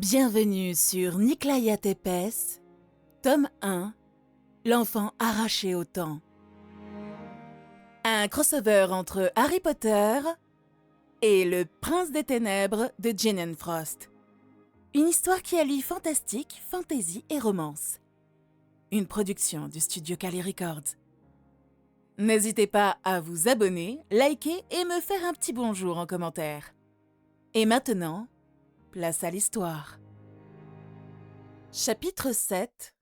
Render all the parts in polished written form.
Bienvenue sur Nyclaia Tepes, tome 1, L'enfant arraché au temps. Un crossover entre Harry Potter et Le Prince des Ténèbres de Jane Frost. Une histoire qui allie fantastique, fantasy et romance. Une production du studio Kali Records. N'hésitez pas à vous abonner, liker et me faire un petit bonjour en commentaire. Et maintenant, place à l'histoire. Chapitre 7,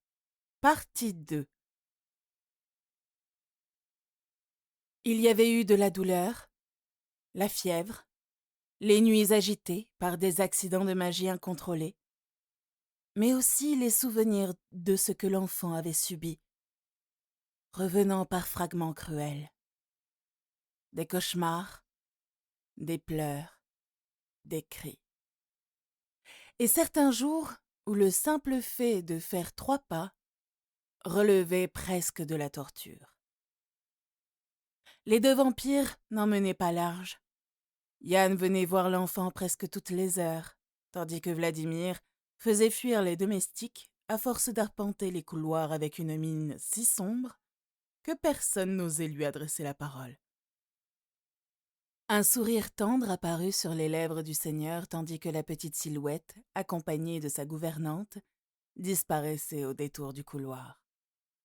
partie 2. Il y avait eu de la douleur, la fièvre, les nuits agitées par des accidents de magie incontrôlés, mais aussi les souvenirs de ce que l'enfant avait subi, revenant par fragments cruels. Des cauchemars, des pleurs, des cris. Et certains jours où le simple fait de faire 3 pas relevait presque de la torture. Les 2 vampires n'en menaient pas large. Yann venait voir l'enfant presque toutes les heures, tandis que Vladimir faisait fuir les domestiques à force d'arpenter les couloirs avec une mine si sombre que personne n'osait lui adresser la parole. Un sourire tendre apparut sur les lèvres du seigneur tandis que la petite silhouette, accompagnée de sa gouvernante, disparaissait au détour du couloir.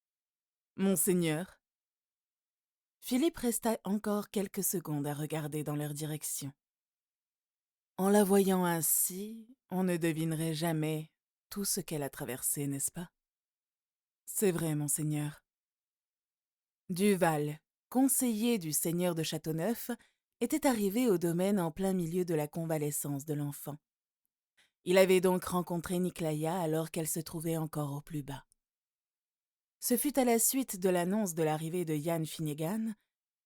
« Monseigneur ?» Philippe resta encore quelques secondes à regarder dans leur direction. En la voyant ainsi, on ne devinerait jamais tout ce qu'elle a traversé, n'est-ce pas? C'est vrai, monseigneur. Duval, conseiller du seigneur de Châteauneuf, était arrivé au domaine en plein milieu de la convalescence de l'enfant. Il avait donc rencontré Nyclaia alors qu'elle se trouvait encore au plus bas. Ce fut à la suite de l'annonce de l'arrivée de Yann Finnegan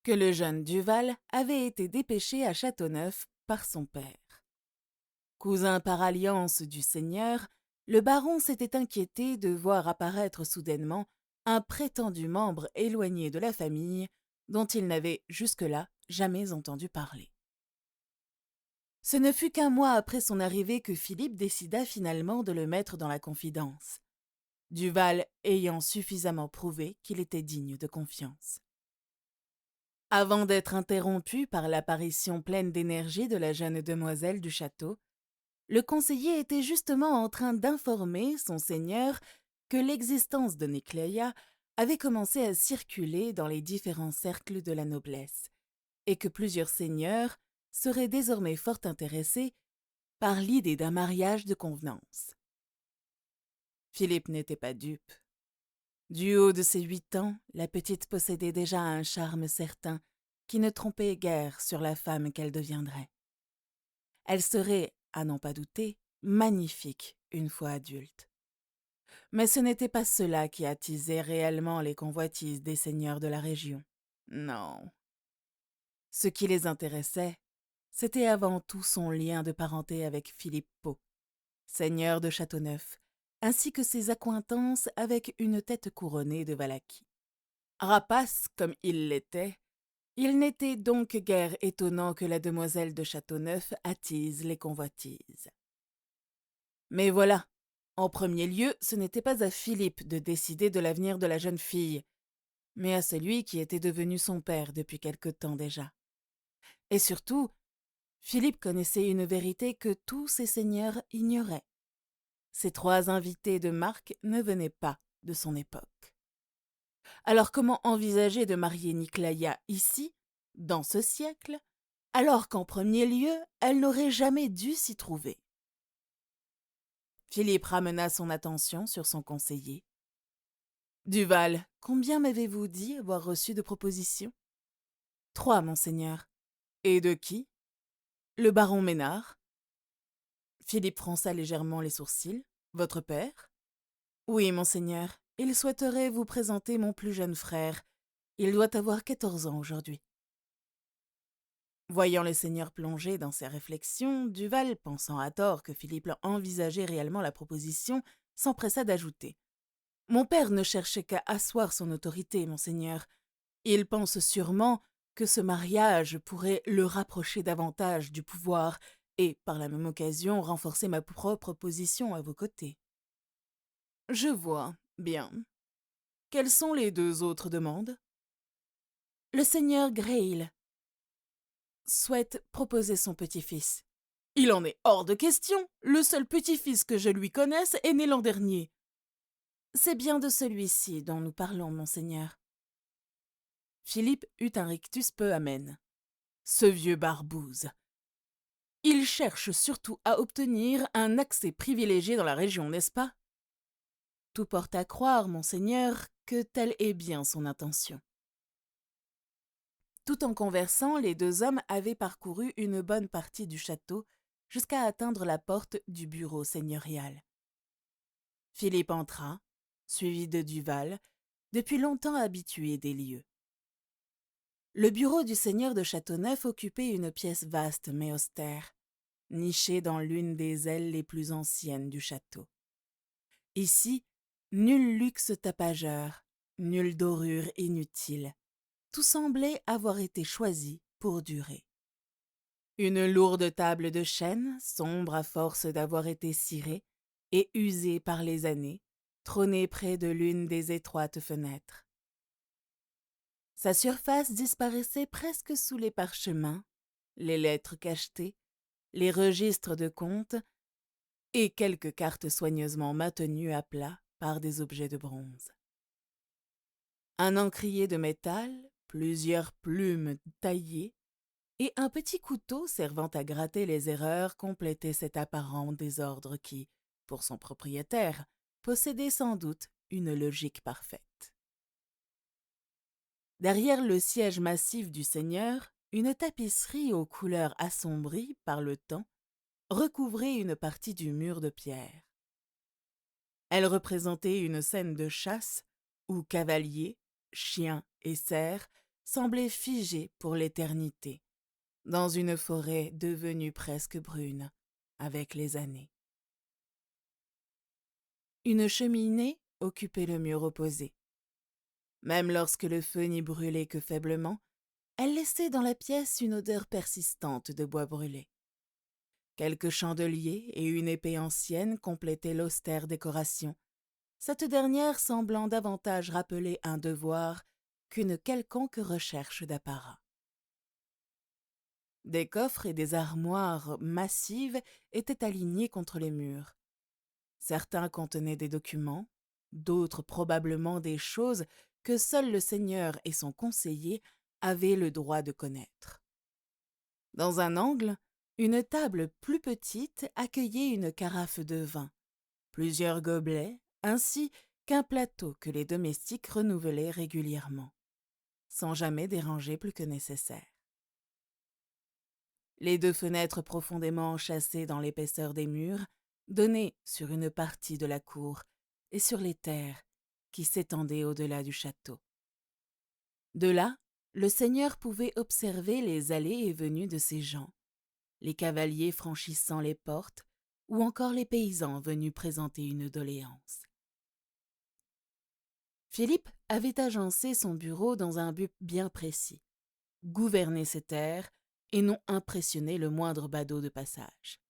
que le jeune Duval avait été dépêché à Châteauneuf par son père. Cousin par alliance du seigneur, le baron s'était inquiété de voir apparaître soudainement un prétendu membre éloigné de la famille dont il n'avait jusque-là jamais entendu parler. Ce ne fut qu'un mois après son arrivée que Philippe décida finalement de le mettre dans la confidence, Duval ayant suffisamment prouvé qu'il était digne de confiance. Avant d'être interrompu par l'apparition pleine d'énergie de la jeune demoiselle du château, le conseiller était justement en train d'informer son seigneur que l'existence de Nyclaia avait commencé à circuler dans les différents cercles de la noblesse et que plusieurs seigneurs seraient désormais fort intéressés par l'idée d'un mariage de convenance. Philippe n'était pas dupe. Du haut de ses 8 ans, la petite possédait déjà un charme certain qui ne trompait guère sur la femme qu'elle deviendrait. Elle serait, à n'en pas douter, magnifique une fois adulte. Mais ce n'était pas cela qui attisait réellement les convoitises des seigneurs de la région. Non. Ce qui les intéressait, c'était avant tout son lien de parenté avec Philippe Pau, seigneur de Châteauneuf, ainsi que ses accointances avec une tête couronnée de Valaquie. Rapace comme il l'était, il n'était donc guère étonnant que la demoiselle de Châteauneuf attise les convoitises. Mais voilà, en premier lieu, ce n'était pas à Philippe de décider de l'avenir de la jeune fille, mais à celui qui était devenu son père depuis quelque temps déjà. Et surtout, Philippe connaissait une vérité que tous ces seigneurs ignoraient. Ces 3 invités de marque ne venaient pas de son époque. Alors comment envisager de marier Nyclaia ici, dans ce siècle, alors qu'en premier lieu, elle n'aurait jamais dû s'y trouver? Philippe ramena son attention sur son conseiller. « Duval, combien m'avez-vous dit avoir reçu de propositions ? » « 3, monseigneur. »« Et de qui ? » ?»« Le baron Ménard. » Philippe fronça légèrement les sourcils. « Votre père ? » ?»« Oui, monseigneur. Il souhaiterait vous présenter mon plus jeune frère. Il doit avoir 14 ans aujourd'hui. » Voyant le seigneur plongé dans ses réflexions, Duval, pensant à tort que Philippe envisageait réellement la proposition, s'empressa d'ajouter. « Mon père ne cherchait qu'à asseoir son autorité, monseigneur. Il pense sûrement que ce mariage pourrait le rapprocher davantage du pouvoir et, par la même occasion, renforcer ma propre position à vos côtés. Je vois. Bien. Quelles sont les 2 autres demandes? Le seigneur Grail souhaite proposer son petit-fils. Il en est hors de question. Le seul petit-fils que je lui connaisse est né l'an dernier. C'est bien de celui-ci dont nous parlons, monseigneur. Philippe eut un rictus peu amène. Ce vieux barbouze. Il cherche surtout à obtenir un accès privilégié dans la région, n'est-ce pas? Tout porte à croire, monseigneur, que telle est bien son intention. Tout en conversant, les 2 hommes avaient parcouru une bonne partie du château jusqu'à atteindre la porte du bureau seigneurial. Philippe entra, suivi de Duval, depuis longtemps habitué des lieux. Le bureau du seigneur de Châteauneuf occupait une pièce vaste mais austère, nichée dans l'une des ailes les plus anciennes du château. Ici, nul luxe tapageur, nulle dorure inutile. Tout semblait avoir été choisi pour durer. Une lourde table de chêne, sombre à force d'avoir été cirée et usée par les années, trônait près de l'une des étroites fenêtres. Sa surface disparaissait presque sous les parchemins, les lettres cachetées, les registres de comptes et quelques cartes soigneusement maintenues à plat par des objets de bronze. Un encrier de métal, plusieurs plumes taillées et un petit couteau servant à gratter les erreurs complétaient cet apparent désordre qui, pour son propriétaire, possédait sans doute une logique parfaite. Derrière le siège massif du seigneur, une tapisserie aux couleurs assombries par le temps recouvrait une partie du mur de pierre. Elle représentait une scène de chasse où cavaliers, chiens et cerfs semblaient figés pour l'éternité, dans une forêt devenue presque brune avec les années. Une cheminée occupait le mur opposé. Même lorsque le feu n'y brûlait que faiblement, elle laissait dans la pièce une odeur persistante de bois brûlé. Quelques chandeliers et une épée ancienne complétaient l'austère décoration, cette dernière semblant davantage rappeler un devoir qu'une quelconque recherche d'apparat. Des coffres et des armoires massives étaient alignés contre les murs. Certains contenaient des documents, d'autres probablement des choses que seul le seigneur et son conseiller avaient le droit de connaître. Dans un angle, une table plus petite accueillait une carafe de vin, plusieurs gobelets, ainsi qu'un plateau que les domestiques renouvelaient régulièrement, sans jamais déranger plus que nécessaire. Les 2 fenêtres profondément enchâssées dans l'épaisseur des murs donnaient sur une partie de la cour et sur les terres qui s'étendaient au-delà du château. De là, le seigneur pouvait observer les allées et venues de ses gens, les cavaliers franchissant les portes ou encore les paysans venus présenter une doléance. Philippe avait agencé son bureau dans un but bien précis, gouverner ses terres et non impressionner le moindre badaud de passage.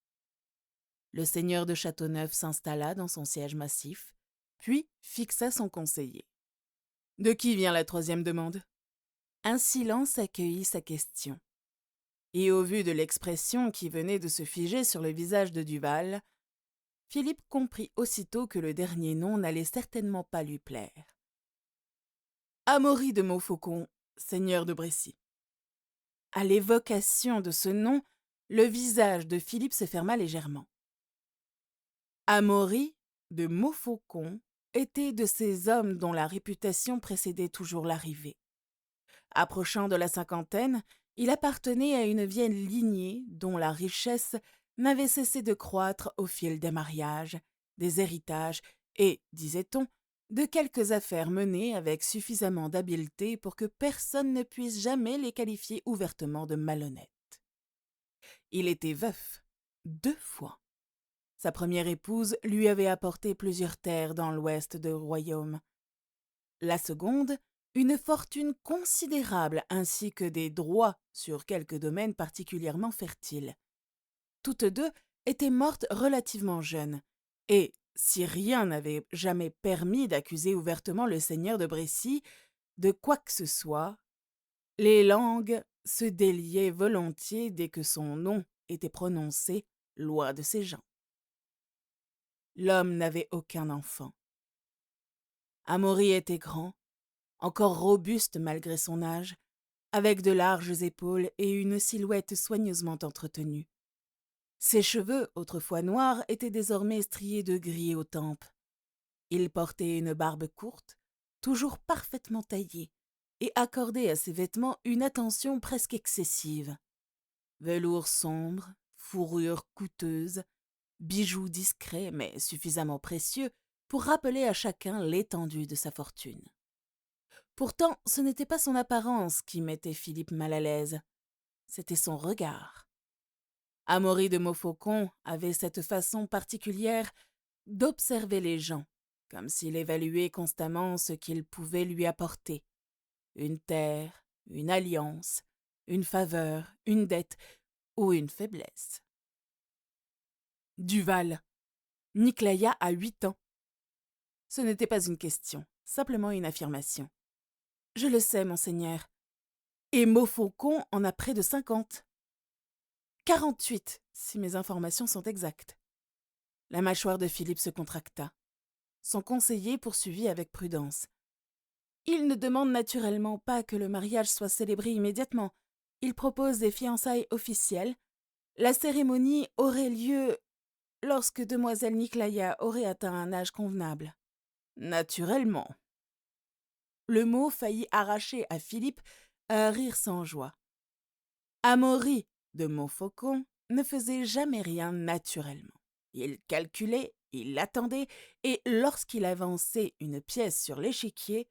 Le seigneur de Châteauneuf s'installa dans son siège massif, puis fixa son conseiller. « De qui vient la 3e demande ?» Un silence accueillit sa question. Et au vu de l'expression qui venait de se figer sur le visage de Duval, Philippe comprit aussitôt que le dernier nom n'allait certainement pas lui plaire. « Amaury de Montfaucon, seigneur de Brécy. » À l'évocation de ce nom, le visage de Philippe se ferma légèrement. Amaury de Montfaucon était de ces hommes dont la réputation précédait toujours l'arrivée. Approchant de la 50aine, il appartenait à une vieille lignée dont la richesse n'avait cessé de croître au fil des mariages, des héritages et, disait-on, de quelques affaires menées avec suffisamment d'habileté pour que personne ne puisse jamais les qualifier ouvertement de malhonnêtes. Il était veuf, 2 fois. Sa première épouse lui avait apporté plusieurs terres dans l'ouest du royaume. La seconde, une fortune considérable ainsi que des droits sur quelques domaines particulièrement fertiles. toutes deux étaient mortes relativement jeunes, et si rien n'avait jamais permis d'accuser ouvertement le seigneur de Brécy de quoi que ce soit, les langues se déliaient volontiers dès que son nom était prononcé loin de ces gens. L'homme n'avait aucun enfant. Amaury était grand, encore robuste malgré son âge, avec de larges épaules et une silhouette soigneusement entretenue. Ses cheveux, autrefois noirs, étaient désormais striés de gris aux tempes. Il portait une barbe courte, toujours parfaitement taillée, et accordait à ses vêtements une attention presque excessive. Velours sombre, fourrure coûteuse, bijoux discrets mais suffisamment précieux pour rappeler à chacun l'étendue de sa fortune. Pourtant, ce n'était pas son apparence qui mettait Philippe mal à l'aise, c'était son regard. Amaury de Montfaucon avait cette façon particulière d'observer les gens, comme s'il évaluait constamment ce qu'ils pouvaient lui apporter. Une terre, une alliance, une faveur, une dette ou une faiblesse. Duval. Niclaïa a 8 ans. Ce n'était pas une question, simplement une affirmation. Je le sais, monseigneur. Et Montfaucon en a près de 50. 48, si mes informations sont exactes. La mâchoire de Philippe se contracta. Son conseiller poursuivit avec prudence. Il ne demande naturellement pas que le mariage soit célébré immédiatement. Il propose des fiançailles officielles. La cérémonie aurait lieu lorsque demoiselle Niclaïa aurait atteint un âge convenable. Naturellement. Le mot faillit arracher à Philippe un rire sans joie. Amaury de Montfaucon ne faisait jamais rien naturellement. Il calculait, il attendait, et lorsqu'il avançait une pièce sur l'échiquier,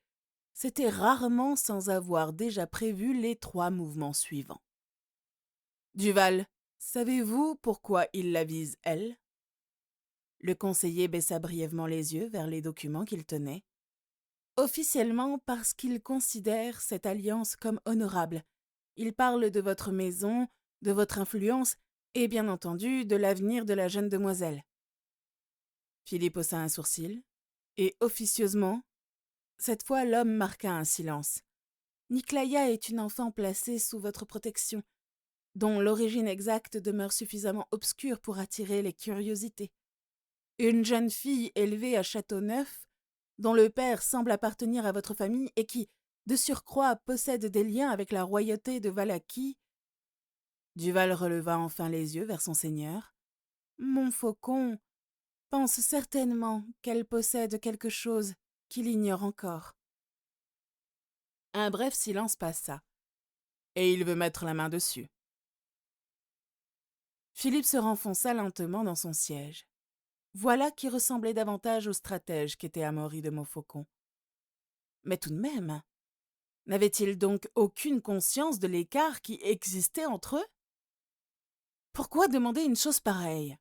c'était rarement sans avoir déjà prévu les 3 mouvements suivants. Duval, savez-vous pourquoi il la vise, elle? Le conseiller baissa brièvement les yeux vers les documents qu'il tenait. Officiellement parce qu'il considère cette alliance comme honorable. Il parle de votre maison, de votre influence et bien entendu de l'avenir de la jeune demoiselle. Philippe haussa un sourcil, et officieusement, cette fois l'homme marqua un silence. Niclaïa est une enfant placée sous votre protection, dont l'origine exacte demeure suffisamment obscure pour attirer les curiosités. Une jeune fille élevée à Châteauneuf, dont le père semble appartenir à votre famille et qui, de surcroît, possède des liens avec la royauté de Valaquie. Duval releva enfin les yeux vers son seigneur. Montfaucon pense certainement qu'elle possède quelque chose qu'il ignore encore. Un bref silence passa, et il veut mettre la main dessus. Philippe se renfonça lentement dans son siège. Voilà qui ressemblait davantage au stratège qu'était Amaury de Montfaucon. Mais tout de même, n'avait-il donc aucune conscience de l'écart qui existait entre eux? Pourquoi demander une chose pareille?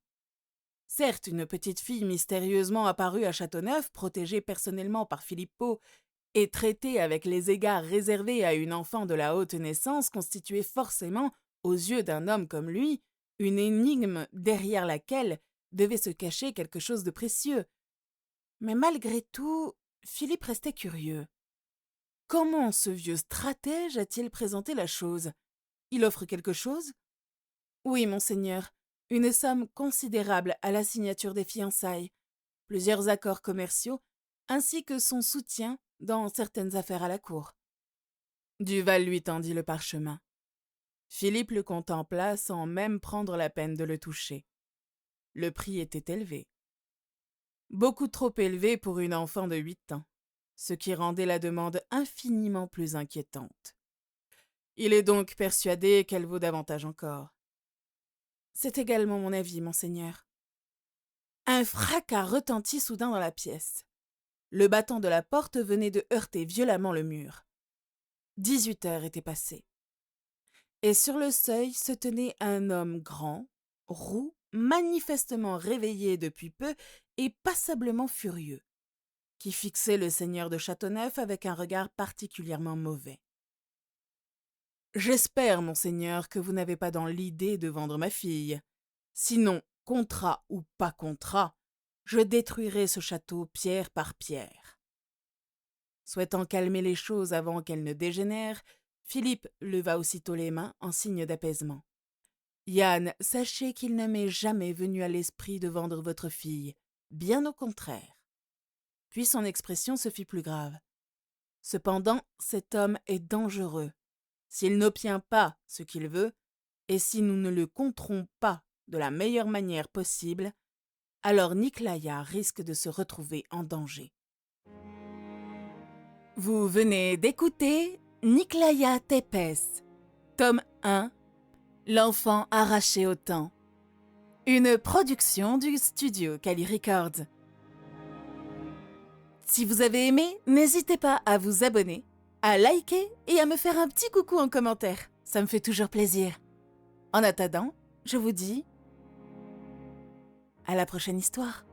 Certes, une petite fille mystérieusement apparue à Châteauneuf, protégée personnellement par Philippot et traitée avec les égards réservés à une enfant de la haute naissance, constituait forcément, aux yeux d'un homme comme lui, une énigme derrière laquelle devait se cacher quelque chose de précieux. Mais malgré tout, Philippe restait curieux. Comment ce vieux stratège a-t-il présenté la chose? Il offre quelque chose? Oui, monseigneur, une somme considérable à la signature des fiançailles, plusieurs accords commerciaux, ainsi que son soutien dans certaines affaires à la cour. Duval lui tendit le parchemin. Philippe le contempla sans même prendre la peine de le toucher. Le prix était élevé. Beaucoup trop élevé pour une enfant de 8 ans, ce qui rendait la demande infiniment plus inquiétante. Il est donc persuadé qu'elle vaut davantage encore. C'est également mon avis, monseigneur. Un fracas retentit soudain dans la pièce. Le battant de la porte venait de heurter violemment le mur. 18 heures étaient passées. Et sur le seuil se tenait un homme grand, roux, manifestement réveillé depuis peu et passablement furieux, qui fixait le seigneur de Châteauneuf avec un regard particulièrement mauvais. « J'espère, monseigneur, que vous n'avez pas dans l'idée de vendre ma fille. Sinon, contrat ou pas contrat, je détruirai ce château pierre par pierre. » Souhaitant calmer les choses avant qu'elles ne dégénèrent, Philippe leva aussitôt les mains en signe d'apaisement. « Yann, sachez qu'il ne m'est jamais venu à l'esprit de vendre votre fille, bien au contraire. » Puis son expression se fit plus grave. « Cependant, cet homme est dangereux. S'il n'obtient pas ce qu'il veut, et si nous ne le controns pas de la meilleure manière possible, alors Niklaya risque de se retrouver en danger. » Vous venez d'écouter Niklaya Tepes, tome 1, L'enfant arraché au temps. Une production du studio Kali Records. Si vous avez aimé, n'hésitez pas à vous abonner, à liker et à me faire un petit coucou en commentaire. Ça me fait toujours plaisir. En attendant, je vous dis à la prochaine histoire.